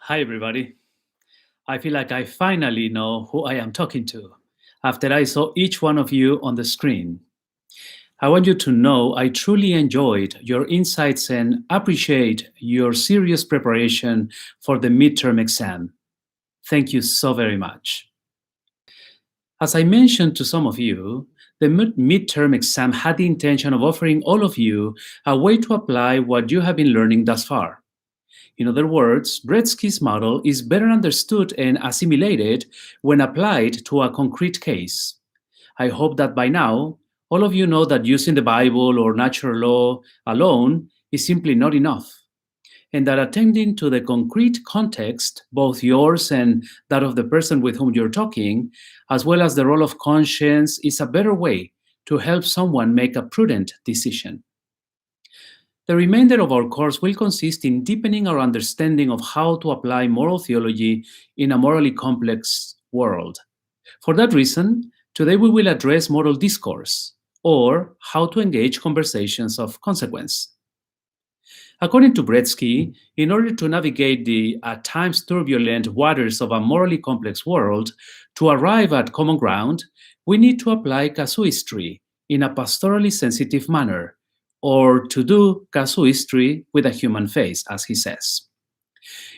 Hi, everybody. I feel like I finally know who I am talking to after I saw each one of you on the screen. I want you to know I truly enjoyed your insights and appreciate your serious preparation for the midterm exam. Thank you so very much. As I mentioned to some of you, the midterm exam had the intention of offering all of you a way to apply what you have been learning thus far. In other words, Bretsky's model is better understood and assimilated when applied to a concrete case. I hope that by now, all of you know that using the Bible or natural law alone is simply not enough, and that attending to the concrete context, both yours and that of the person with whom you're talking, as well as the role of conscience, is a better way to help someone make a prudent decision. The remainder of our course will consist in deepening our understanding of how to apply moral theology in a morally complex world. For that reason, today we will address moral discourse, or how to engage conversations of consequence. According to Bretsky, in order to navigate the at times turbulent waters of a morally complex world, to arrive at common ground, we need to apply casuistry in a pastorally sensitive manner, or to do casuistry with a human face, as he says.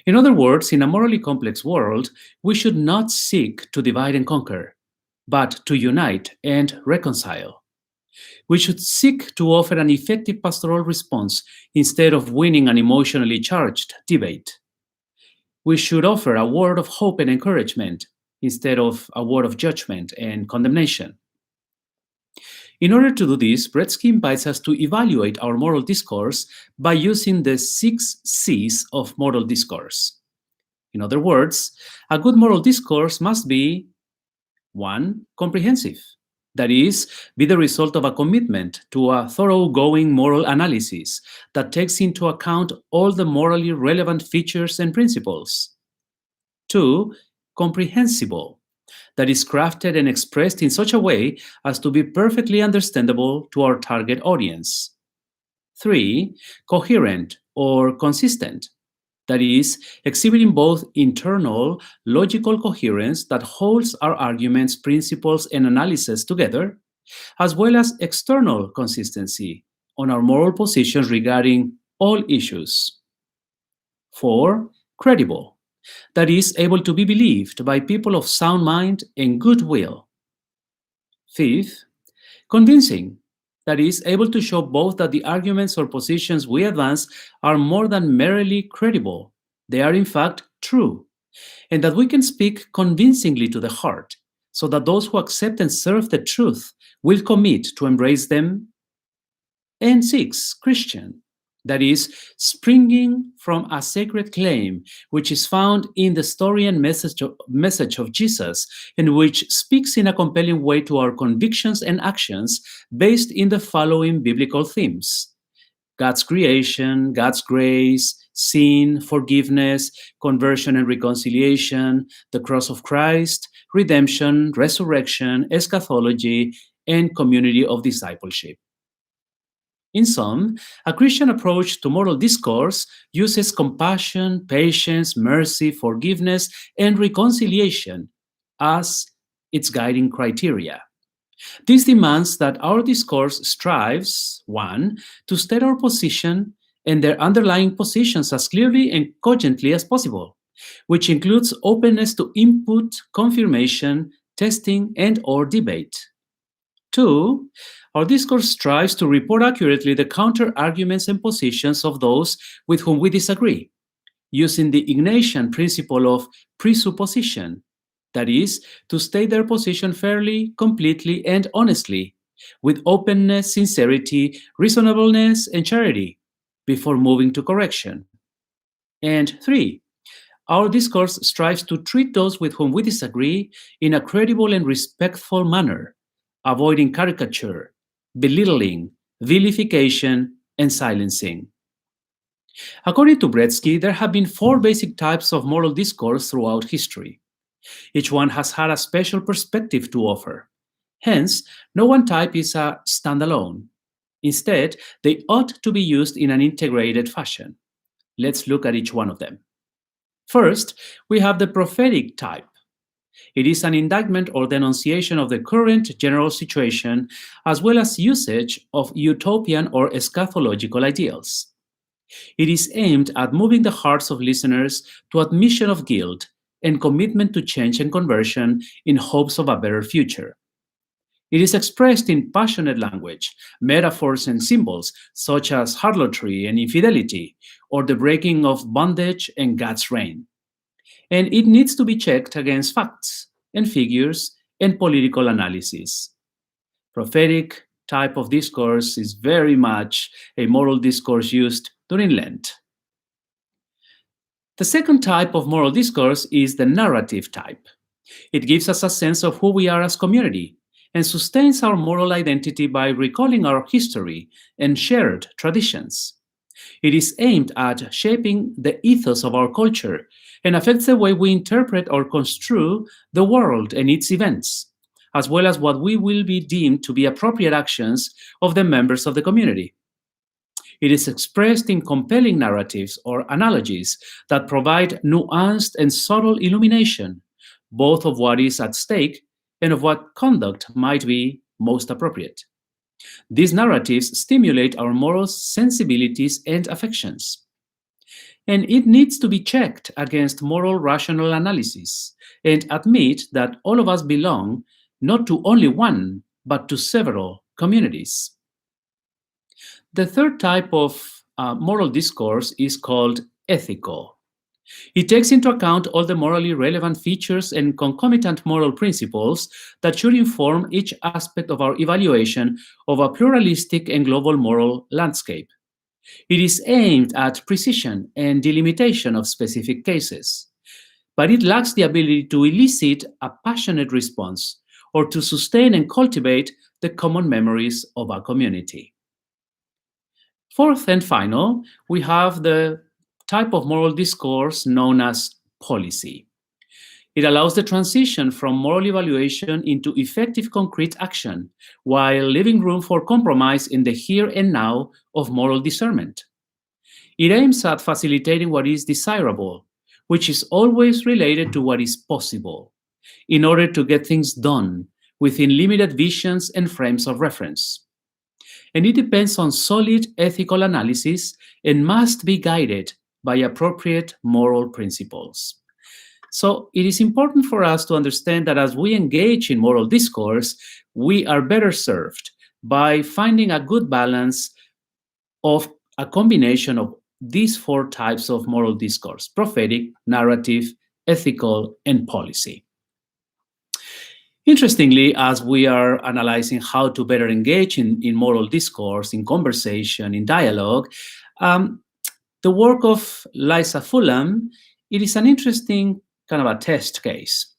In other words, in a morally complex world, we should not seek to divide and conquer, but to unite and reconcile. We should seek to offer an effective pastoral response instead of winning an emotionally charged debate. We should offer a word of hope and encouragement instead of a word of judgment and condemnation. In order to do this, Bretsky invites us to evaluate our moral discourse by using the 6 C's of moral discourse. In other words, a good moral discourse must be 1. Comprehensive. That is, be the result of a commitment to a thoroughgoing moral analysis that takes into account all the morally relevant features and principles. 2. Comprehensible. That is crafted and expressed in such a way as to be perfectly understandable to our target audience. 3. Coherent or consistent. That is, exhibiting both internal, logical coherence that holds our arguments, principles, and analysis together, as well as external consistency on our moral positions regarding all issues. 4. Credible. That is, able to be believed by people of sound mind and goodwill. 5th, convincing. That is, able to show both that the arguments or positions we advance are more than merely credible, they are in fact true, and that we can speak convincingly to the heart, so that those who accept and serve the truth will commit to embrace them. And 6, Christian. That is, springing from a sacred claim which is found in the story and message of Jesus, and which speaks in a compelling way to our convictions and actions based in the following biblical themes: God's creation, God's grace, sin, forgiveness, conversion and reconciliation, the cross of Christ, redemption, resurrection, eschatology, and community of discipleship. In sum, a Christian approach to moral discourse uses compassion, patience, mercy, forgiveness, and reconciliation as its guiding criteria. This demands that our discourse strives, 1, to state our position and their underlying positions as clearly and cogently as possible, which includes openness to input, confirmation, testing, and/or debate. 2, our discourse strives to report accurately the counter-arguments and positions of those with whom we disagree, using the Ignatian principle of presupposition, that is, to state their position fairly, completely, and honestly, with openness, sincerity, reasonableness, and charity, before moving to correction. And 3, our discourse strives to treat those with whom we disagree in a credible and respectful manner, avoiding caricature, belittling, vilification, and silencing. According to Bretsky, there have been 4 basic types of moral discourse throughout history. Each one has had a special perspective to offer. Hence, no one type is a standalone. Instead, they ought to be used in an integrated fashion. Let's look at each one of them. First, we have the prophetic type. It is an indictment or denunciation of the current general situation, as well as usage of utopian or eschatological ideals. It is aimed at moving the hearts of listeners to admission of guilt and commitment to change and conversion in hopes of a better future. It is expressed in passionate language, metaphors, and symbols such as harlotry and infidelity, or the breaking of bondage and God's reign. And it needs to be checked against facts and figures and political analysis. Prophetic type of discourse is very much a moral discourse used during Lent. The second type of moral discourse is the narrative type. It gives us a sense of who we are as community and sustains our moral identity by recalling our history and shared traditions. It is aimed at shaping the ethos of our culture and affects the way we interpret or construe the world and its events, as well as what we will be deemed to be appropriate actions of the members of the community. It is expressed in compelling narratives or analogies that provide nuanced and subtle illumination, both of what is at stake and of what conduct might be most appropriate. These narratives stimulate our moral sensibilities and affections. And it needs to be checked against moral rational analysis and admit that all of us belong not to only one, but to several communities. The third type of moral discourse is called ethical. It takes into account all the morally relevant features and concomitant moral principles that should inform each aspect of our evaluation of a pluralistic and global moral landscape. It is aimed at precision and delimitation of specific cases, but it lacks the ability to elicit a passionate response or to sustain and cultivate the common memories of a community. Fourth and final, we have the type of moral discourse known as policy. It allows the transition from moral evaluation into effective concrete action while leaving room for compromise in the here and now of moral discernment. It aims at facilitating what is desirable, which is always related to what is possible, in order to get things done within limited visions and frames of reference. And it depends on solid ethical analysis and must be guided by appropriate moral principles. So it is important for us to understand that as we engage in moral discourse, we are better served by finding a good balance of a combination of these four types of moral discourse: prophetic, narrative, ethical, and policy. Interestingly, as we are analyzing how to better engage in moral discourse, in conversation, in dialogue, the work of Liza Fulham, it is an interesting kind of a test case.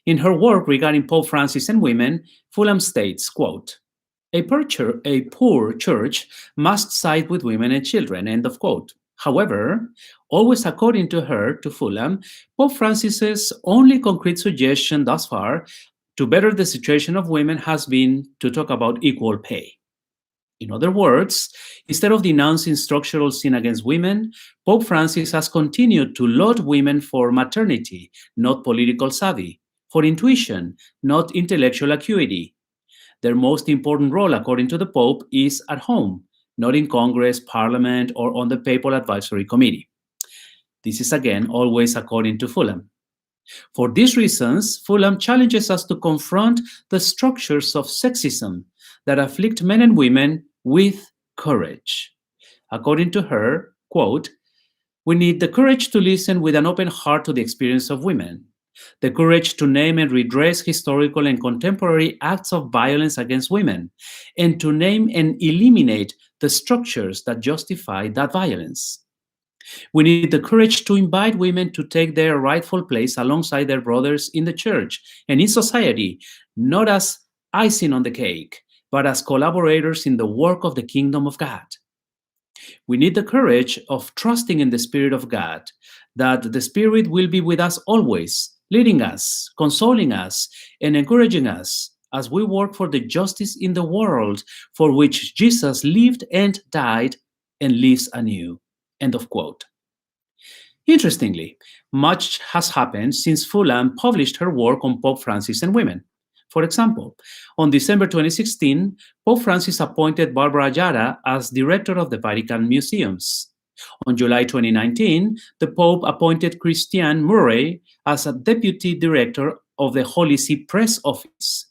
In her work regarding Pope Francis and women, Fulham states, quote, a poor church must side with women and children, end of quote. However, always according to her, to Fulham, Pope Francis's only concrete suggestion thus far to better the situation of women has been to talk about equal pay. In other words, instead of denouncing structural sin against women, Pope Francis has continued to laud women for maternity, not political savvy, for intuition, not intellectual acuity. Their most important role, according to the Pope, is at home, not in Congress, Parliament, or on the Papal Advisory Committee. This is again always according to Fulham. For these reasons, Fulham challenges us to confront the structures of sexism that afflict men and women with courage. According to her, quote, we need the courage to listen with an open heart to the experience of women, the courage to name and redress historical and contemporary acts of violence against women, and to name and eliminate the structures that justify that violence. We need the courage to invite women to take their rightful place alongside their brothers in the church and in society, not as icing on the cake, but as collaborators in the work of the kingdom of God. We need the courage of trusting in the Spirit of God, that the Spirit will be with us always, leading us, consoling us, and encouraging us as we work for the justice in the world for which Jesus lived and died and lives anew. End of quote. Interestingly, much has happened since Fulham published her work on Pope Francis and women. For example, on December 2016, Pope Francis appointed Barbara Yara as director of the Vatican Museums. On July 2019, the Pope appointed Christiane Murray as a deputy director of the Holy See Press Office.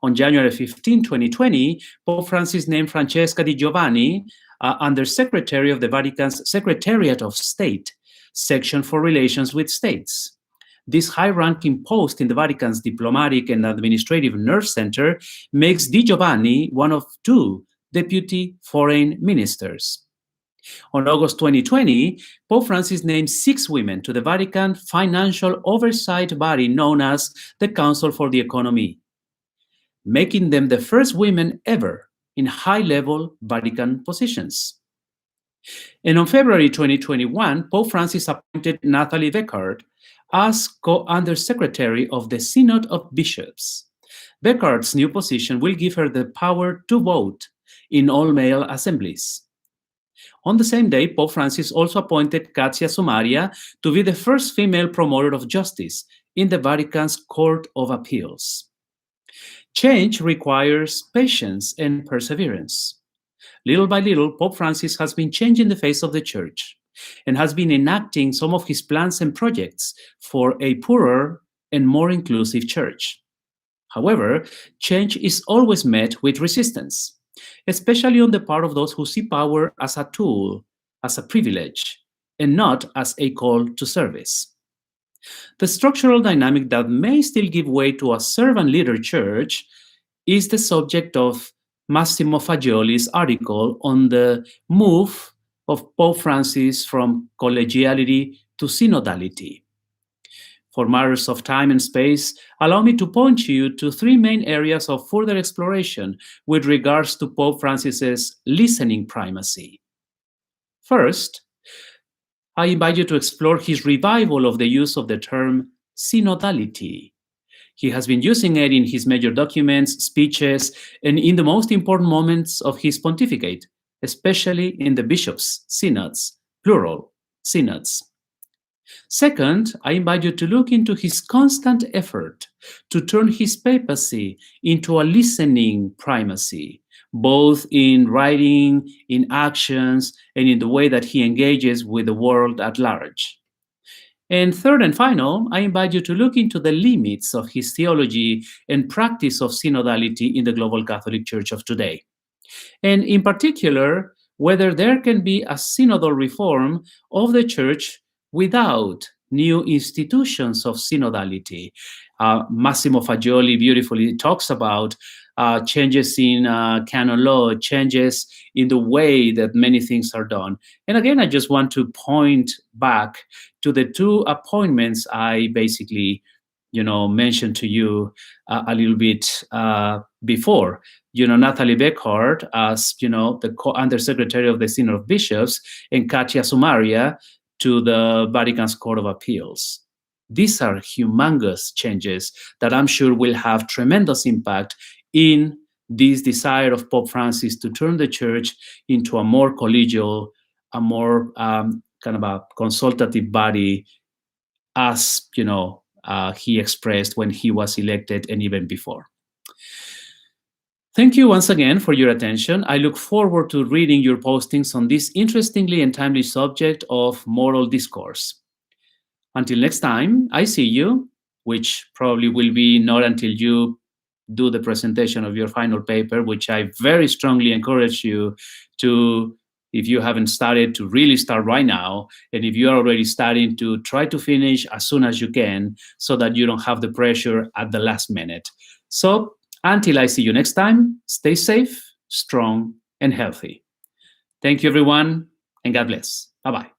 On January 15, 2020, Pope Francis named Francesca Di Giovanni Undersecretary of the Vatican's Secretariat of State, section for relations with states. This high-ranking post in the Vatican's diplomatic and administrative nerve center makes Di Giovanni one of two deputy foreign ministers. On August 2020, Pope Francis named 6 women to the Vatican financial oversight body known as the Council for the Economy, making them the first women ever in high-level Vatican positions. And on February 2021, Pope Francis appointed Natalie Beckard as co-undersecretary of the Synod of Bishops. Beckard's new position will give her the power to vote in all-male assemblies. On the same day, Pope Francis also appointed Katia Somaria to be the first female promoter of justice in the Vatican's Court of Appeals. Change requires patience and perseverance. Little by little, Pope Francis has been changing the face of the Church and has been enacting some of his plans and projects for a poorer and more inclusive Church. However, change is always met with resistance, especially on the part of those who see power as a tool, as a privilege, and not as a call to service. The structural dynamic that may still give way to a servant leader Church is the subject of Massimo Fagioli's article on the move of Pope Francis from collegiality to synodality. For matters of time and space, allow me to point you to 3 main areas of further exploration with regards to Pope Francis's listening primacy. First, I invite you to explore his revival of the use of the term synodality. He has been using it in his major documents, speeches, and in the most important moments of his pontificate, especially in the bishops' synods, plural synods. Second, I invite you to look into his constant effort to turn his papacy into a listening primacy, both in writing, in actions, and in the way that he engages with the world at large. And third and final, I invite you to look into the limits of his theology and practice of synodality in the global Catholic Church of today. And in particular, whether there can be a synodal reform of the Church without new institutions of synodality. Massimo Fagioli beautifully talks about changes in canon law, changes in the way that many things are done. And again, I just want to point back to the 2 appointments I basically, mentioned to you a little bit before. Natalie Beckard as, the co-undersecretary of the Synod of Bishops, and Katia Somaria to the Vatican's Court of Appeals. These are humongous changes that I'm sure will have tremendous impact in this desire of Pope Francis to turn the Church into a more collegial, a more kind of a consultative body, as he expressed when he was elected and even before. Thank you once again for your attention. I look forward to reading your postings on this interestingly and timely subject of moral discourse. Until next time, I see you, which probably will be not until you do the presentation of your final paper, which I very strongly encourage you to, if you haven't started, to really start right now. And if you are already starting, to try to finish as soon as you can so that you don't have the pressure at the last minute. So until I see you next time, stay safe, strong, and healthy. Thank you, everyone, and God bless. Bye-bye.